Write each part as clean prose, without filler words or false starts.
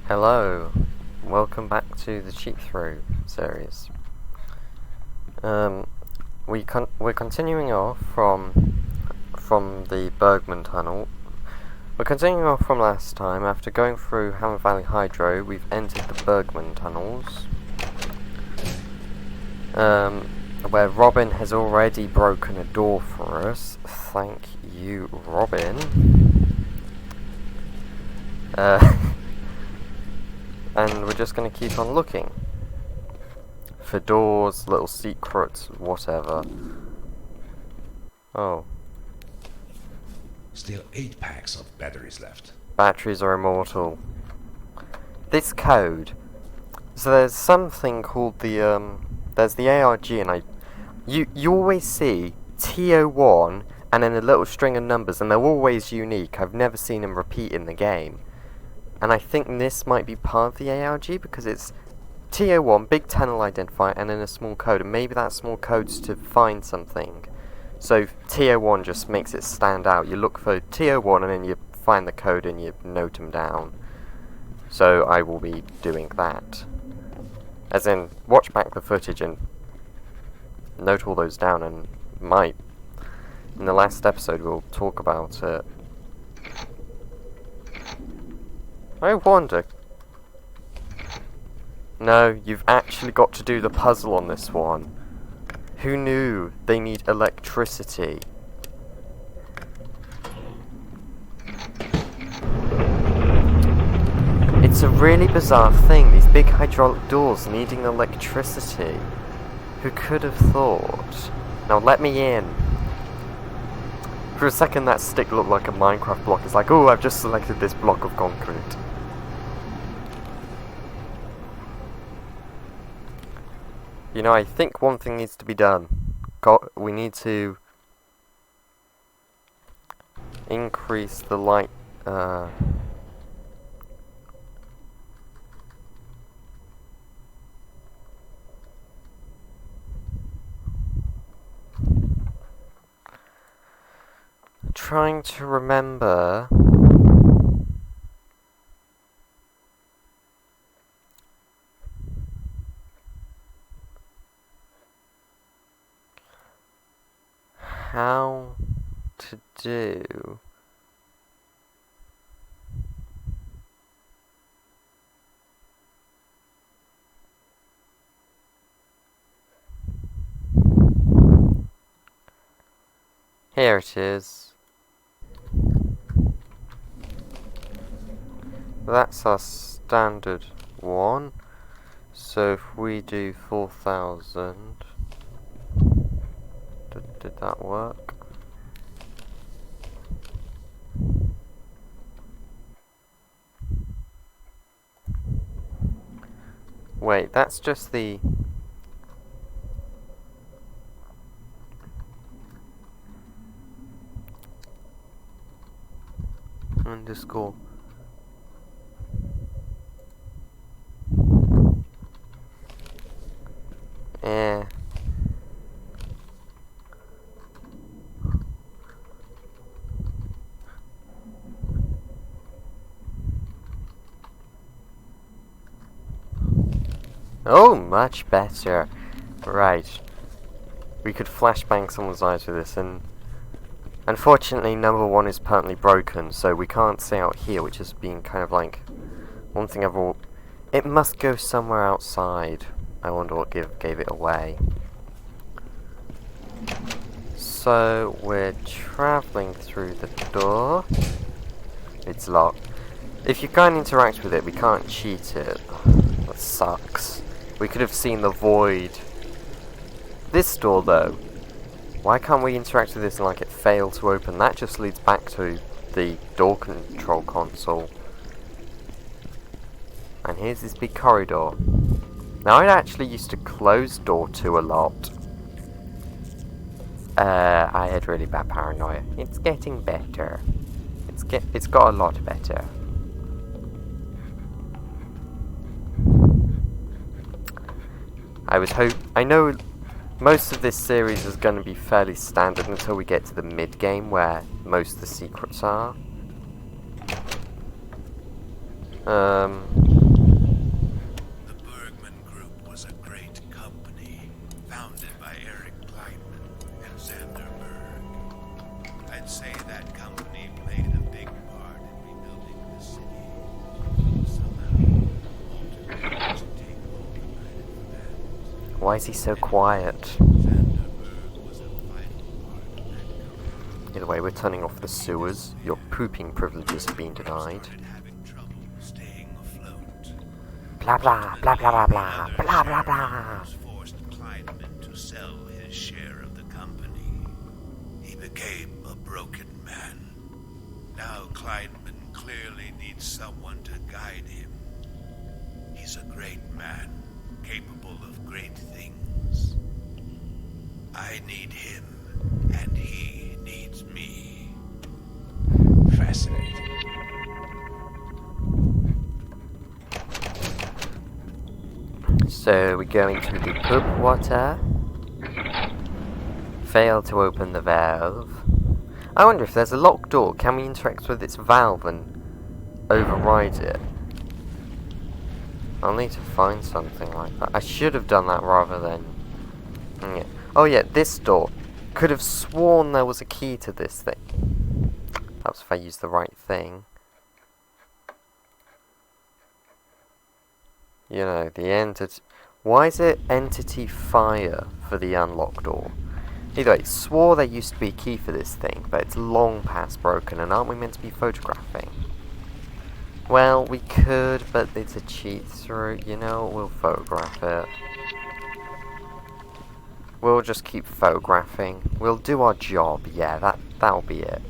Hello, welcome back to the Cheat Through series. We're continuing off from the Bergman Tunnel. We're continuing off from last time. After going through Hammer Valley Hydro, we've entered the Bergman Tunnels, where Robin has already broken a door for us. Thank you, Robin. And we're just going to keep on looking for doors, little secrets, whatever. Oh. Still 8 packs of batteries left. Batteries are immortal. This code. So there's something called the, there's the ARG, and you always see TO1 and then a little string of numbers, and they're always unique. I've never seen them repeat in the game. And I think this might be part of the ARG because it's TO1, big tunnel identifier, and then a small code. And maybe that small code's to find something. So TO1 just makes it stand out. You look for TO1 and then you find the code and you note them down. So I will be doing that. As in, watch back the footage and note all those down, and in the last episode we'll talk about it. I wonder... No, you've actually got to do the puzzle on this one. Who knew they need electricity? It's a really bizarre thing, these big hydraulic doors needing electricity. Who could have thought? Now let me in. For a second that stick looked like a Minecraft block. It's like, oh, I've just selected this block of concrete. You know, I think one thing needs to be done. We need to increase the light, trying to remember. How to do here it is. That's our standard one. So if we do 4,000, did that work? Wait, that's just the... underscore. Oh, much better. Right. We could flashbang someone's eyes with this, and unfortunately number 1 is permanently broken, so we can't stay out here, which has been kind of like one thing I've all... It must go somewhere outside. I wonder what gave it away. So we're travelling through the door. It's locked. If you can't interact with it, we can't cheat it. That sucks. We could have seen the void. This door, though, why can't we interact with this and like it failed to open? That just leads back to the door control console. And here's this big corridor. Now, I actually used to close door 2 a lot. I had really bad paranoia. It's getting better. It's got a lot better. I know most of this series is going to be fairly standard until we get to the mid-game where most of the secrets are. Why is he so quiet? Either way, we're turning off the sewers. Your pooping privileges have been denied. Blah blah blah blah blah blah blah blah blah. Forced Kleinman to sell his share of the company. He became a broken man. Now Kleinman clearly needs someone to guide him. He's a great man, capable of great things. I need him, and he needs me. Fascinating. So we go into the pub water. Fail to open the valve. I wonder if there's a locked door, can we interact with its valve and override it? I'll need to find something like that. I should have done that rather than... Yeah. Oh yeah, this door. Could have sworn there was a key to this thing. That was if I used the right thing. You know, the entity... Why is it entity fire for the unlock door? Either way, swore there used to be a key for this thing, but it's long past broken, and aren't we meant to be photographing? Well, we could, but it's a cheat through. You know, we'll photograph it. We'll just keep photographing. We'll do our job, yeah, that'll be it.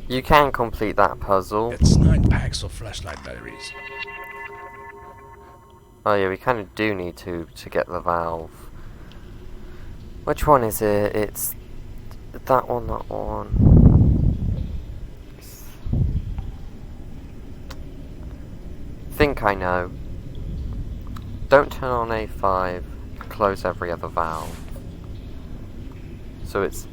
You can complete that puzzle. It's 9 packs of flashlight batteries. Oh yeah, we kind of do need to get the valve. Which one is it? It's that one, that one. Think I know. Don't turn on A5. Close every other valve. So it's...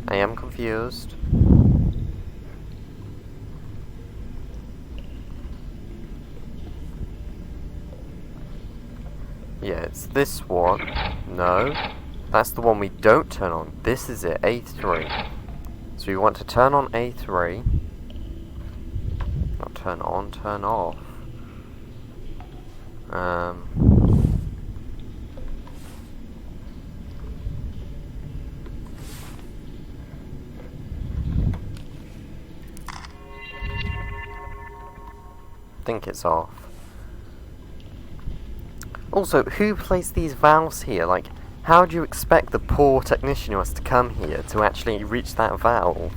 I am confused. Yeah, it's this one. No. That's the one we don't turn on. This is it, A3. So we want to turn on A3. Not turn on, turn off. Think it's off. Also, who placed these valves here? Like, how do you expect the poor technician who has to come here to actually reach that valve?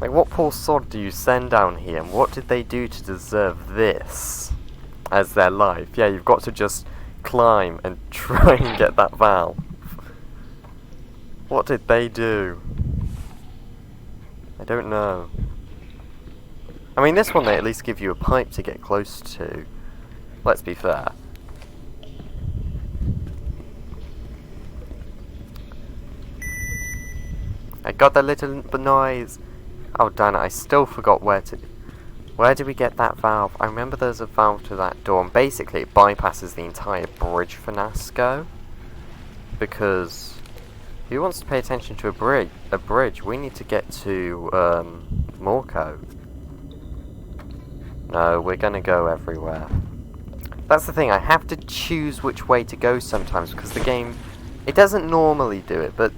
Like, what poor sod do you send down here, and what did they do to deserve this as their life? Yeah, you've got to just climb and try and get that valve. What did they do? I don't know. I mean, this one they at least give you a pipe to get close to. Let's be fair. I got the little noise. Oh darn it, I still forgot where to... Where did we get that valve? I remember there's a valve to that door, and basically it bypasses the entire bridge for Nasco. Because... who wants to pay attention to a bridge? We need to get to, Morco. No, we're gonna go everywhere. That's the thing, I have to choose which way to go sometimes, because the game, it doesn't normally do it, but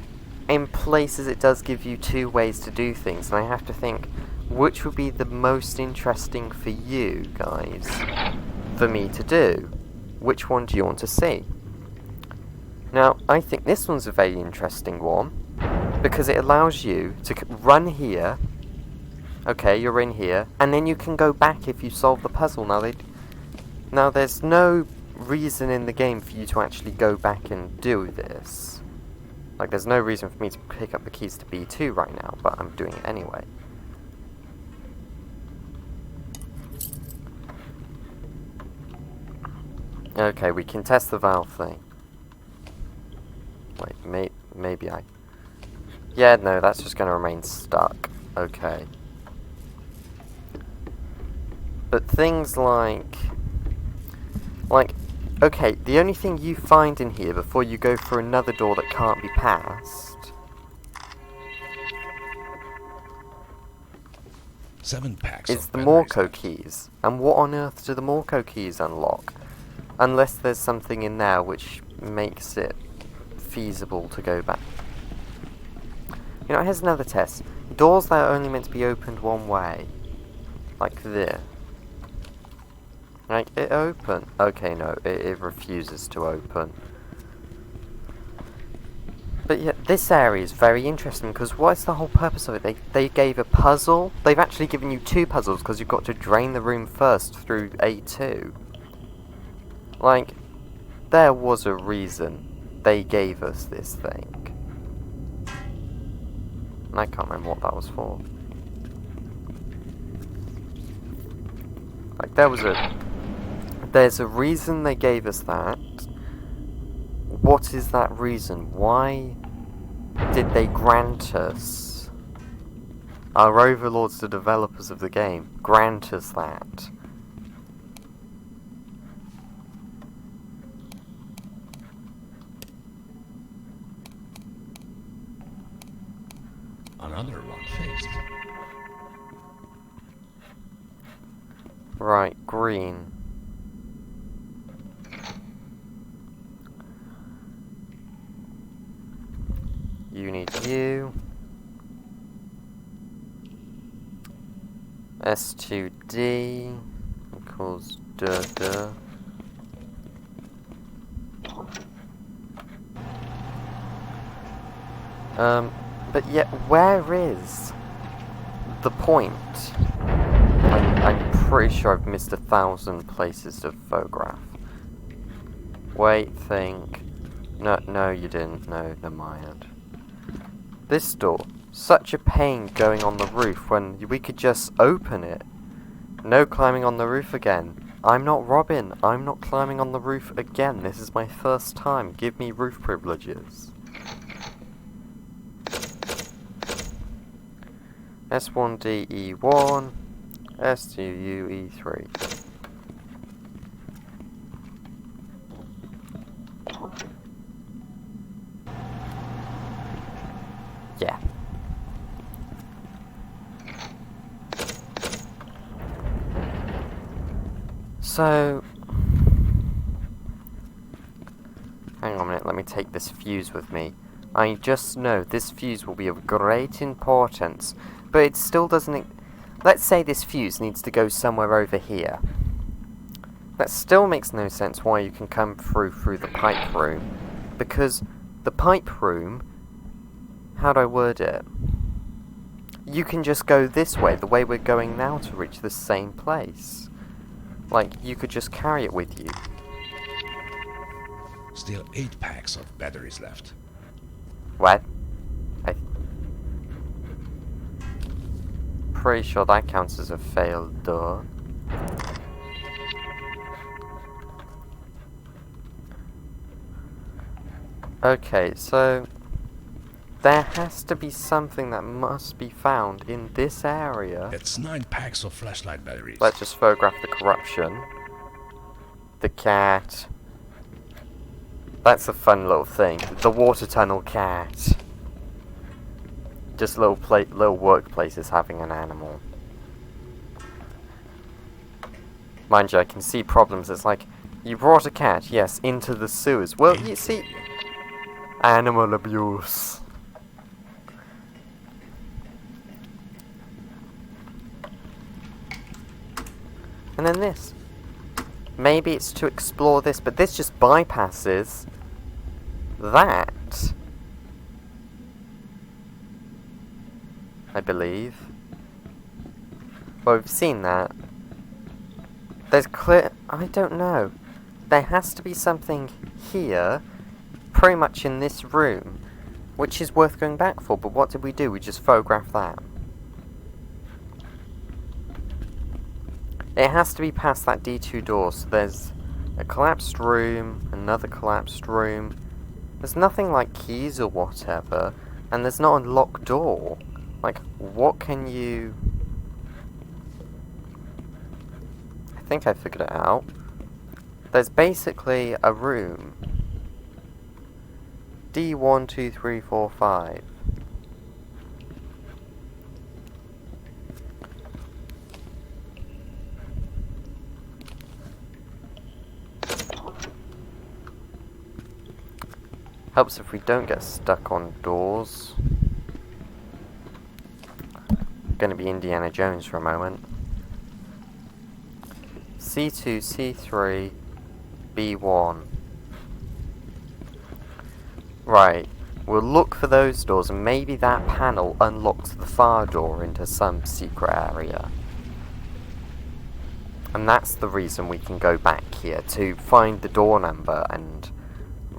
in places it does give you 2 ways to do things, and I have to think, which would be the most interesting for you guys, for me to do? Which one do you want to see? Now, I think this one's a very interesting one, because it allows you to run here. Okay, you're in here, and then you can go back if you solve the puzzle. Now there's no reason in the game for you to actually go back and do this. Like, there's no reason for me to pick up the keys to B2 right now, but I'm doing it anyway. Okay, we can test the valve thing. Wait, maybe I... Yeah, no, that's just going to remain stuck. Okay. But things like... Like, okay, the only thing you find in here before you go through another door that can't be passed... 7 packs is of the batteries Morco left. keys. And what on earth do the Morco keys unlock? Unless there's something in there which makes it feasible to go back. You know, here's another test. Doors that are only meant to be opened one way. Like this. Like, it open. Okay, no, it refuses to open. But yeah, this area is very interesting because what's the whole purpose of it? They gave a puzzle. They've actually given you 2 puzzles because you've got to drain the room first through A2. Like, there was a reason they gave us this thing. And I can't remember what that was for. Like, there's a reason they gave us that. What is that reason? Why did they grant us, our overlords, the developers of the game, grant us that? Another one faced. Right, green. You need you. S2D equals duh. But yet, where is the point? I'm pretty sure I've missed 1,000 places to photograph. Wait, think. No, you didn't. No, never mind. This door, such a pain going on the roof when we could just open it. No climbing on the roof again. I'm not Robin. I'm not climbing on the roof again. This is my first time. Give me roof privileges. S1DE1, S2UE3. Yeah. So, hang on a minute, let me take this fuse with me. I just know this fuse will be of great importance, but it still doesn't... Let's say this fuse needs to go somewhere over here. That still makes no sense why you can come through the pipe room, because the pipe room... How do I word it? You can just go this way, the way we're going now, to reach the same place. Like, you could just carry it with you. Still 8 packs of batteries left. What? Pretty sure that counts as a failed door. Okay, so... there has to be something that must be found in this area. It's 9 packs of flashlight batteries. Let's just photograph the corruption. The cat. That's a fun little thing. The water tunnel cat. Just little workplaces having an animal. Mind you, I can see problems. It's like, you brought a cat, yes, into the sewers. Well, you see... Animal abuse. And then this. Maybe it's to explore this, but this just bypasses that. I believe. Well, we've seen that. There's clear... I don't know. There has to be something here, pretty much in this room, which is worth going back for, but what did we do? We just photographed that. It has to be past that D2 door, so there's a collapsed room, another collapsed room. There's nothing like keys or whatever, and there's not a locked door. Like, what can you... I think I figured it out. There's basically a room. D1, 2, 3, 4, 5. Helps if we don't get stuck on doors. Gonna be Indiana Jones for a moment. C2, C3, B1. Right, we'll look for those doors and maybe that panel unlocks the far door into some secret area. And that's the reason we can go back here, to find the door number and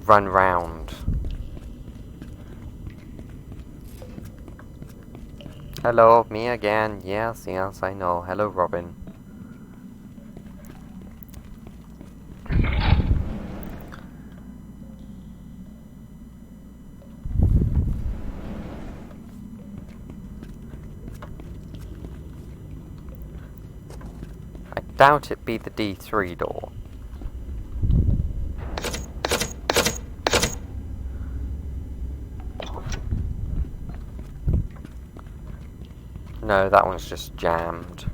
run round. Hello, me again. Yes, yes, I know. Hello, Robin. I doubt it be the D3 door. No, that one's just jammed.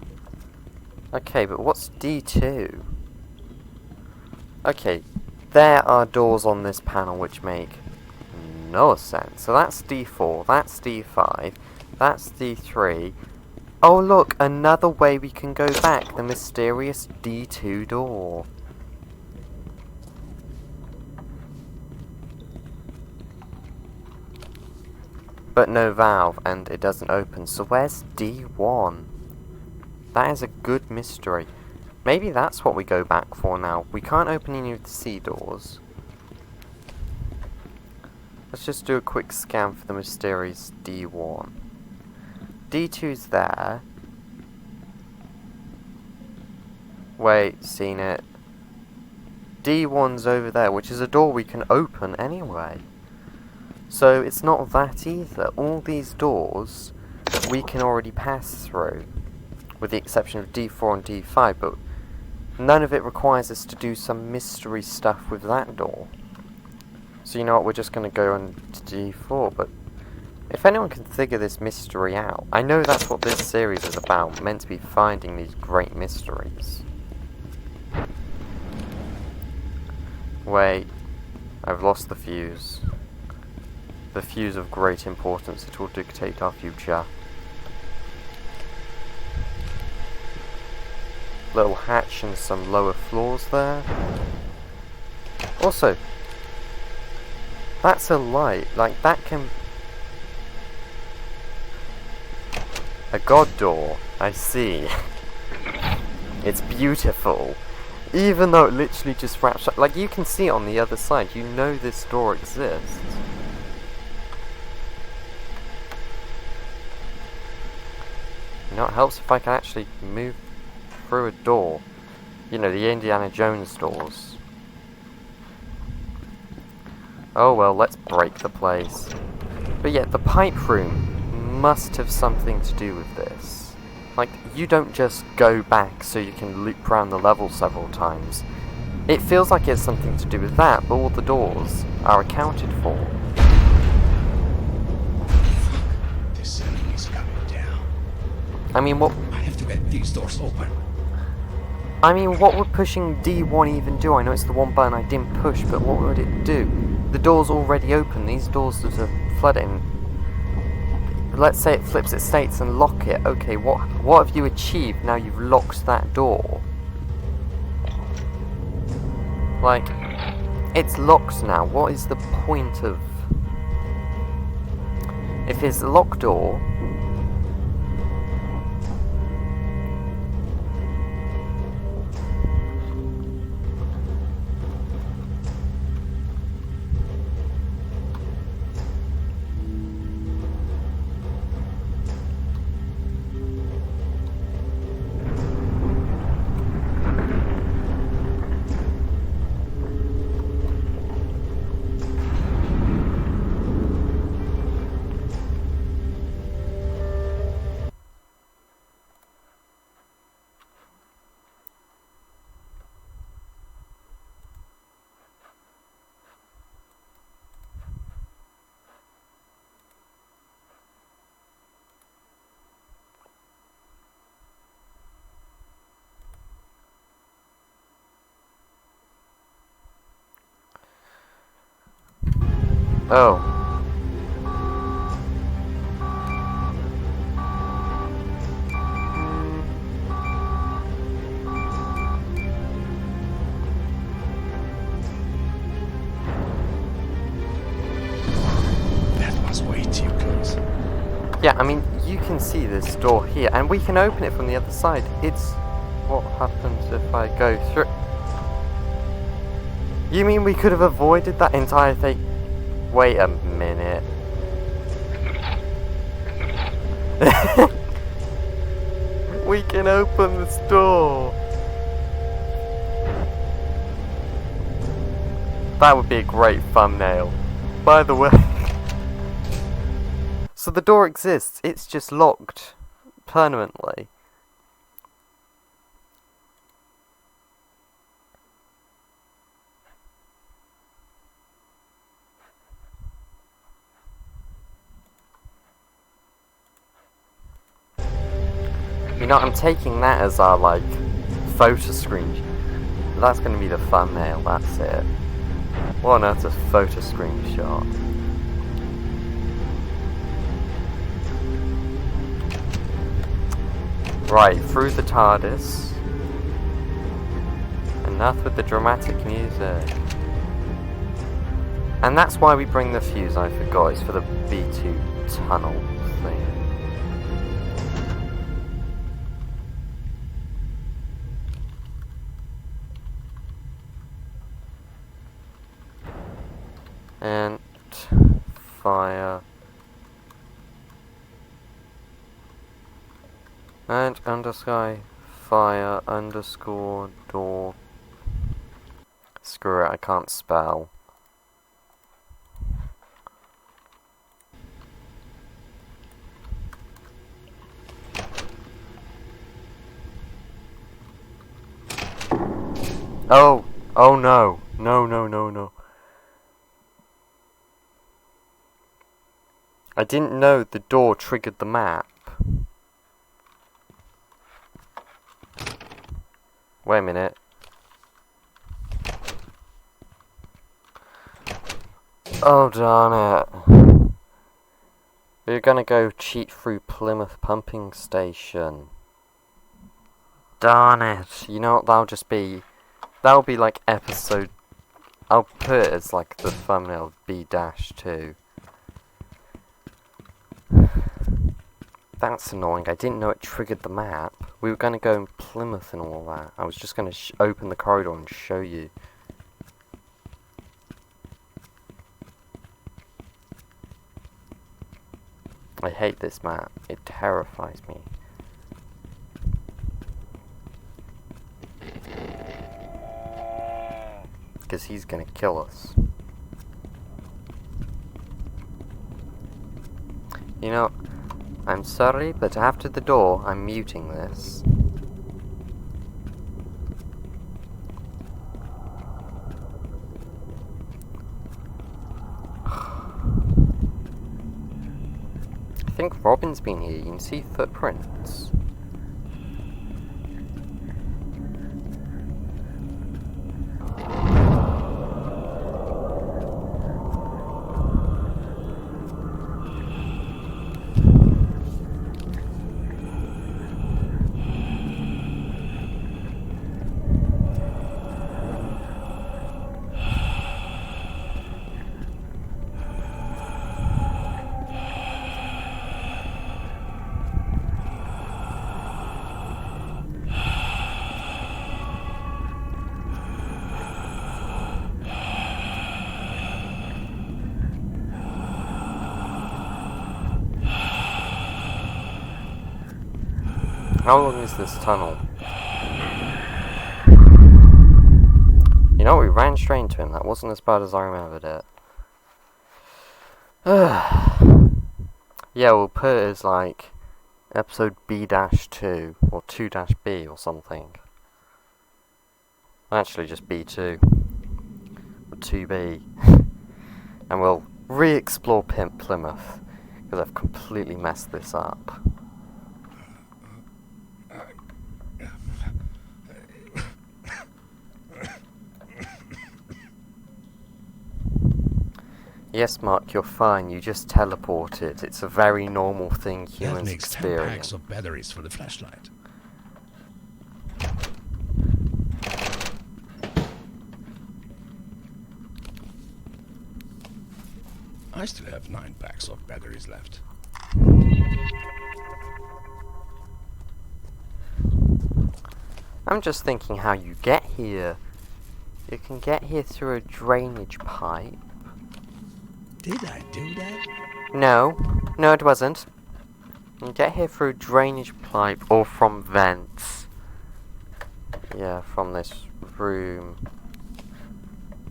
Okay, but what's D2? Okay, there are doors on this panel which make no sense. So that's D4, that's D5, that's D3. Oh look, another way we can go back, the mysterious D2 door. But no valve, and it doesn't open, so where's D1? That is a good mystery. Maybe that's what we go back for now. We can't open any of the C doors. Let's just do a quick scan for the mysterious D1. D2's there. Wait, seen it. D1's over there, which is a door we can open anyway. So it's not that either. All these doors we can already pass through, with the exception of D4 and D5, but none of it requires us to do some mystery stuff with that door. So you know what, we're just going to go on to D4, but if anyone can figure this mystery out, I know that's what this series is about, meant to be finding these great mysteries. Wait, I've lost the fuse. The fuse of great importance, it will dictate our future. Little hatch and some lower floors there. Also, that's a light, like that can... A god door, I see. It's beautiful. Even though it literally just wraps up, like you can see it on the other side, you know this door exists. You know, it helps if I can actually move through a door. You know, the Indiana Jones doors. Oh well, let's break the place. But yeah, the pipe room must have something to do with this. Like, you don't just go back so you can loop around the level several times. It feels like it's something to do with that, but all the doors are accounted for. This thing is coming down. I mean, what... I have to get these doors open. I mean, what would pushing D1 even do? I know it's the one button I didn't push, but what would it do? The door's already open. These doors that are flooding. Let's say it flips its states and lock it. Okay, what have you achieved now you've locked that door? Like, it's locked now. What is the point of... If it's a locked door... Oh. That was way too close. Yeah, I mean, you can see this door here, and we can open it from the other side. It's... What happens if I go through... You mean we could have avoided that entire thing? Wait a minute. We can open this door. That would be a great thumbnail. By the way. So the door exists, it's just locked permanently. You know, I'm taking that as our, like, photo screen. That's going to be the thumbnail, that's it. What on earth's a photo screenshot? Right, through the TARDIS. Enough with the dramatic music. And that's why we bring the fuse, I forgot. It's for the B2 tunnel thing. And fire. And undersky fire underscore door. Screw it, I can't spell. Oh! Oh no! No, no, no, no. I didn't know the door triggered the map. Wait a minute. Oh darn it. We're gonna go cheat through Plymouth pumping station. Darn it. You know what, that'll be like episode... I'll put it as like the thumbnail B-2. That's annoying. I didn't know it triggered the map. We were going to go in Plymouth and all that. I was just going to open the corridor and show you. I hate this map. It terrifies me. Because he's going to kill us. You know... I'm sorry, but after the door, I'm muting this. I think Robin's been here. You can see footprints. How long is this tunnel? You know, we ran straight into him. That wasn't as bad as I remembered it. Yeah, we'll put it as like episode B-2 or 2-B or something. Actually, just B2 or 2B, and we'll re-explore Plymouth because I've completely messed this up. Yes, Mark, you're fine. You just teleported. It's a very normal thing That humans makes 10 experience. packs of batteries for the flashlight. I still have 9 packs of batteries left. I'm just thinking how you get here. You can get here through a drainage pipe. Did I do that? No, it wasn't. You get here through a drainage pipe or from vents. Yeah, from this room.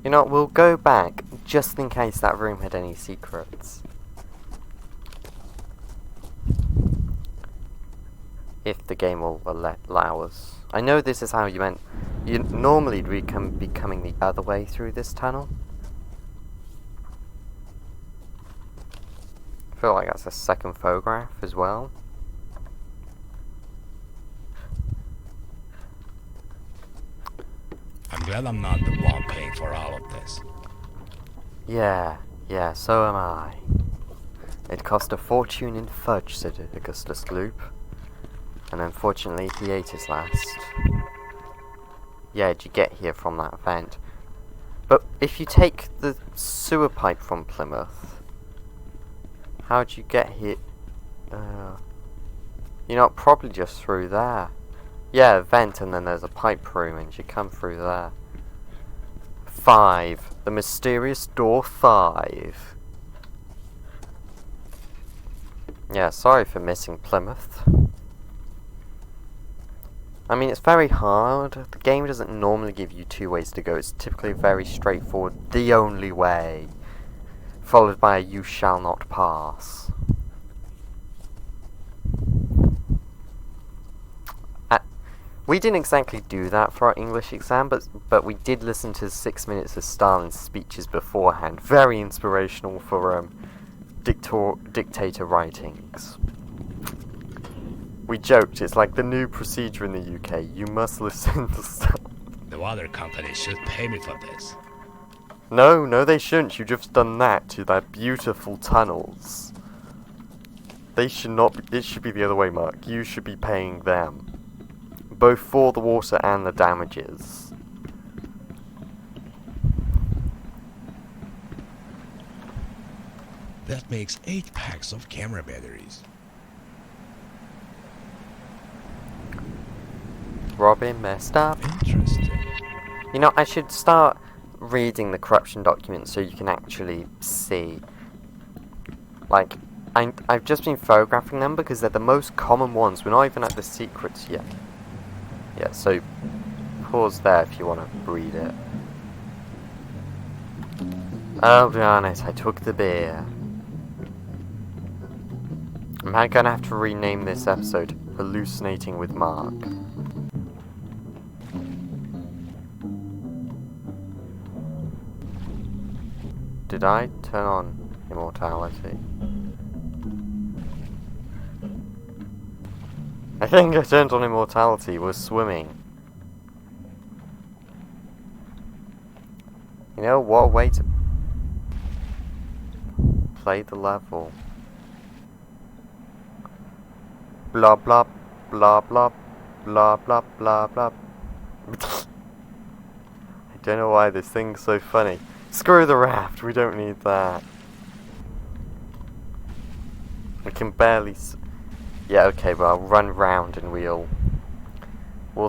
You know what, we'll go back just in case that room had any secrets. If the game will allow us. I know this is how you meant. Normally we can be coming the other way through this tunnel. I feel like that's a second photograph as well. I'm glad I'm not the one paying for all of this. Yeah, so am I. It cost a fortune in fudge, said Augustus Gloop. And unfortunately he ate his last. Yeah, did you get here from that vent? But if you take the sewer pipe from Plymouth, how'd you get here? You're not probably just through there. Yeah, a vent and then there's a pipe room and you come through there. 5. The mysterious door 5. Yeah, sorry for missing Plymouth. I mean, it's very hard. The game doesn't normally give you 2 ways to go. It's typically very straightforward. The only way. Followed by a you shall not pass. We didn't exactly do that for our English exam, but we did listen to 6 minutes of Stalin's speeches beforehand. Very inspirational for dictator writings. We joked, it's like the new procedure in the UK. You must listen to Stalin. The water company should pay me for this. No, they shouldn't. You've just done that to their beautiful tunnels. They should not be, it should be the other way, Mark. You should be paying them. Both for the water and the damages. That makes 8 packs of camera batteries. Robin messed up. Interesting. You know, I should start reading the corruption documents so you can actually see. Like, I've just been photographing them because they're the most common ones. We're not even at the secrets yet. Yeah, so pause there if you want to read it. Oh, darn it, I took the beer. Am I gonna have to rename this episode Hallucinating with Mark? Did I turn on immortality? I think I turned on immortality, was swimming. You know what way to play the level. Blah blah blah blah blah blah blah blah. I don't know why this thing's so funny. Screw the raft, we don't need that. We can barely yeah, okay, well, I'll run round and we'll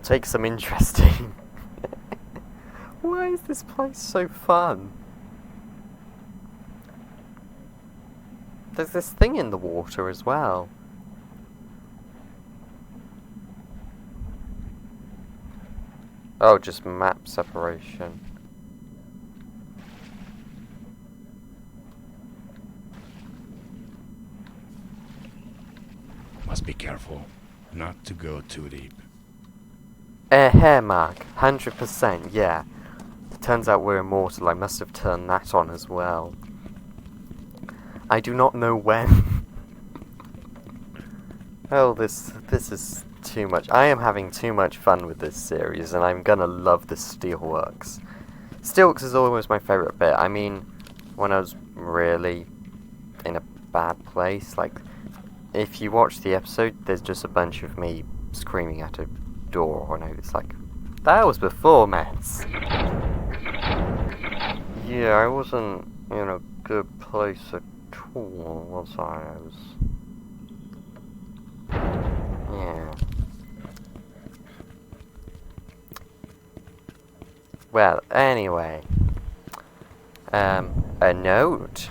take some interesting. Why is this place so fun? There's this thing in the water as well. Oh, just map separation. Must be careful not to go too deep. Hair mark, 100%, yeah. Turns out we're immortal, I must have turned that on as well. I do not know when. Oh, this is too much. I am having too much fun with this series, and I'm gonna love the Steelworks. Steelworks is always my favourite bit. I mean, when I was really in a bad place. Like, if you watch the episode, there's just a bunch of me screaming at a door, and it's like, that was before meds. Yeah, I wasn't in a good place at all, was I? Yeah. Well, anyway. A note.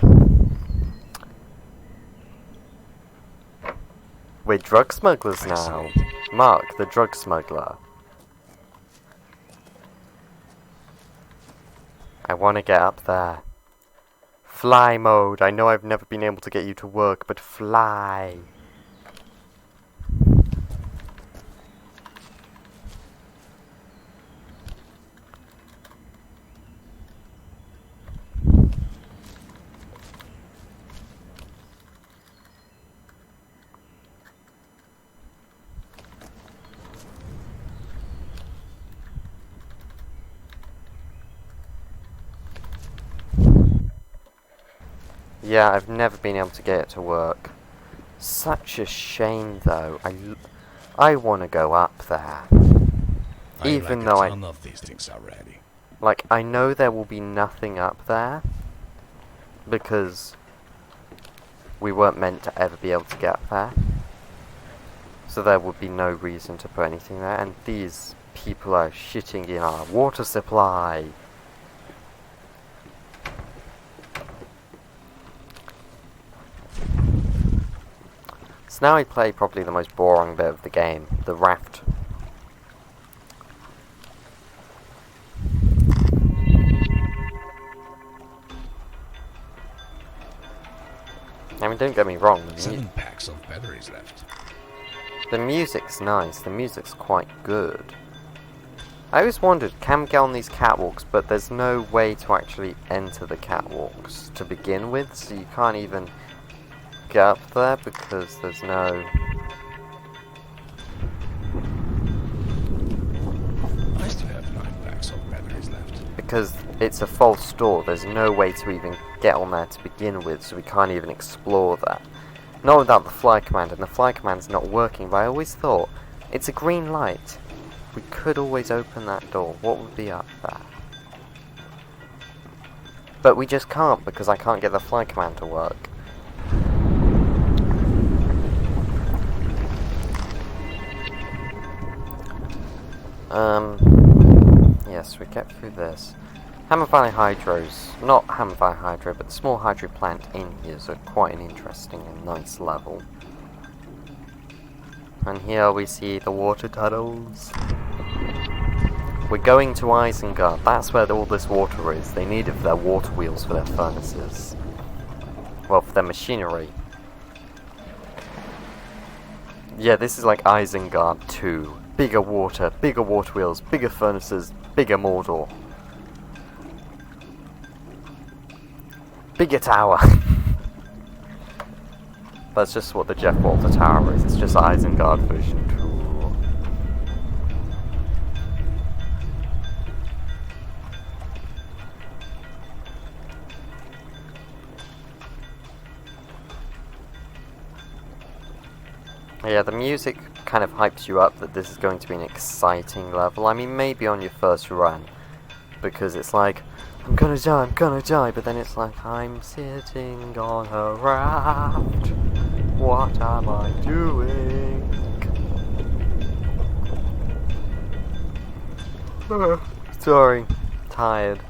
We're drug smugglers now. Mark, the drug smuggler. I want to get up there. Fly mode. I know I've never been able to get you to work, but fly. Yeah, I've never been able to get it to work. Such a shame, though. I want to go up there. Even though I love these things already. Like, I know there will be nothing up there. Because we weren't meant to ever be able to get up there. So there would be no reason to put anything there. And these people are shitting in our water supply. So now I play probably the most boring bit of the game, the raft. I mean, don't get me wrong, 7 packs of batteries left. The music's nice, the music's quite good. I always wondered, can we get on these catwalks, but there's no way to actually enter the catwalks to begin with, so you can't even get up there because there's no... I still have 9 packs of batteries left. Because it's a false door, there's no way to even get on there to begin with, so we can't even explore that. Not without the fly command, and the fly command's not working, but I always thought, it's a green light. We could always open that door. What would be up there? But we just can't, because I can't get the fly command to work. Yes, we get through this. Hammer Valley Hydros, not Hammer Valley Hydro, but the small hydro plant in here is quite an interesting and nice level. And here we see the water tunnels. We're going to Isengard, that's where all this water is. They needed their water wheels for their furnaces. Well, for their machinery. Yeah, this is like Isengard 2. Bigger water wheels, bigger furnaces, bigger Mordor. Bigger tower. That's just what the Jeff Walter Tower is. It's just Isengard version 2. Yeah, the music kind of hypes you up that this is going to be an exciting level. I mean, maybe on your first run, because it's like, I'm gonna die, but then it's like, I'm sitting on a raft, what am I doing? Sorry, tired.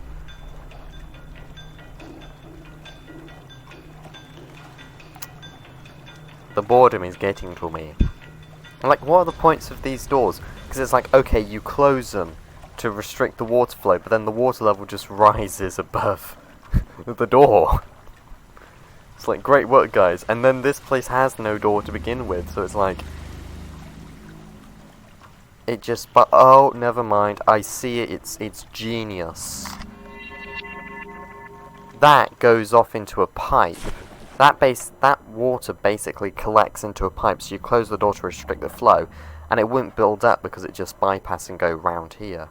The boredom is getting to me. And like, what are the points of these doors? Because it's like, okay, you close them to restrict the water flow, but then the water level just rises above the door. It's like, great work, guys. And then this place has no door to begin with, so it's like... It just... But, oh, never mind. I see it. It's genius. That goes off into a pipe. That water basically collects into a pipe, so you close the door to restrict the flow, and it wouldn't build up because it just bypass and go round here.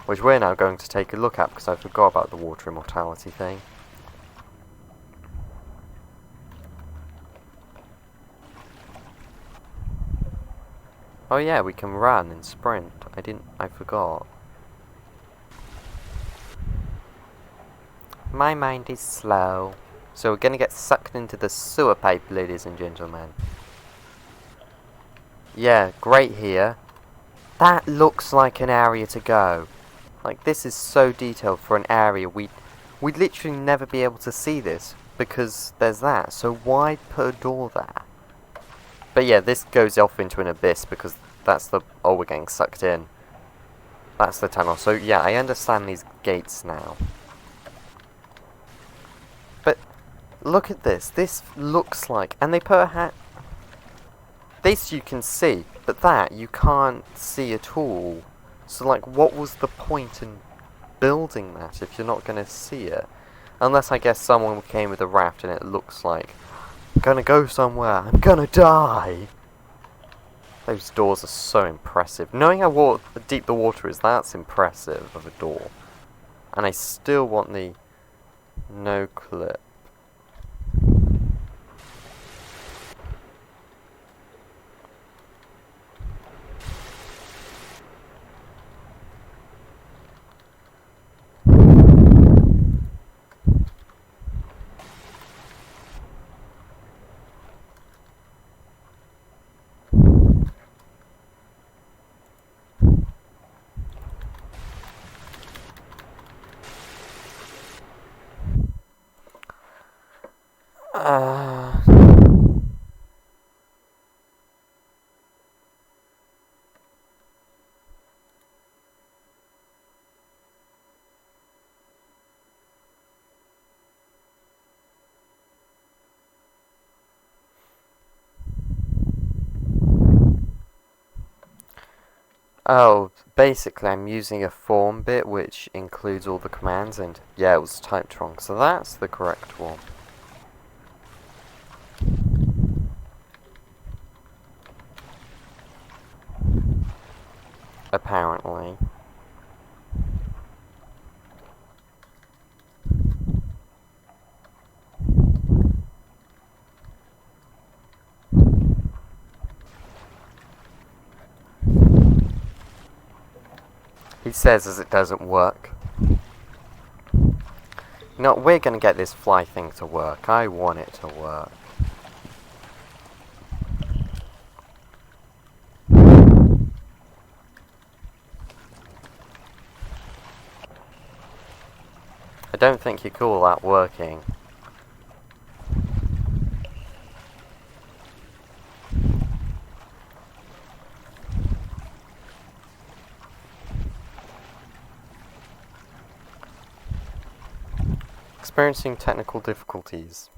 which we're now going to take a look at because I forgot about the water immortality thing. Oh yeah, we can run and sprint. I forgot. My mind is slow. So we're gonna get sucked into the sewer pipe, ladies and gentlemen. Yeah, great here. That looks like an area to go. Like, this is so detailed for an area. We'd literally never be able to see this because there's that. So why put a door there? But yeah, this goes off into an abyss because that's the... Oh, we're getting sucked in. That's the tunnel. So yeah, I understand these gates now. But look at this. This looks like... And they put a hat... This you can see, but that you can't see at all. So like, what was the point in building that if you're not going to see it? Unless I guess someone came with a raft and it looks like... I'm gonna go somewhere. I'm gonna die. Those doors are so impressive. Knowing how deep the water is, that's impressive of a door. And I still want the no clip. Oh, basically I'm using a form bit which includes all the commands, and yeah, it was typed wrong, so that's the correct one. Apparently. He says as it doesn't work. No, we're gonna get this fly thing to work. I want it to work. I don't think you call that working. Experiencing technical difficulties.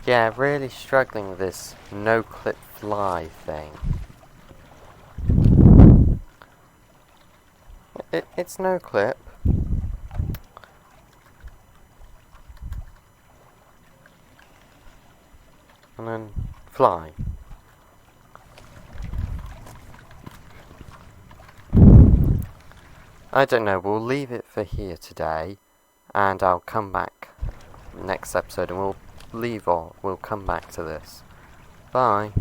Yeah, really struggling with this no-clip fly thing. It's no clip. And then fly. I don't know, we'll leave it for here today, and I'll come back next episode and we'll come back to this. Bye.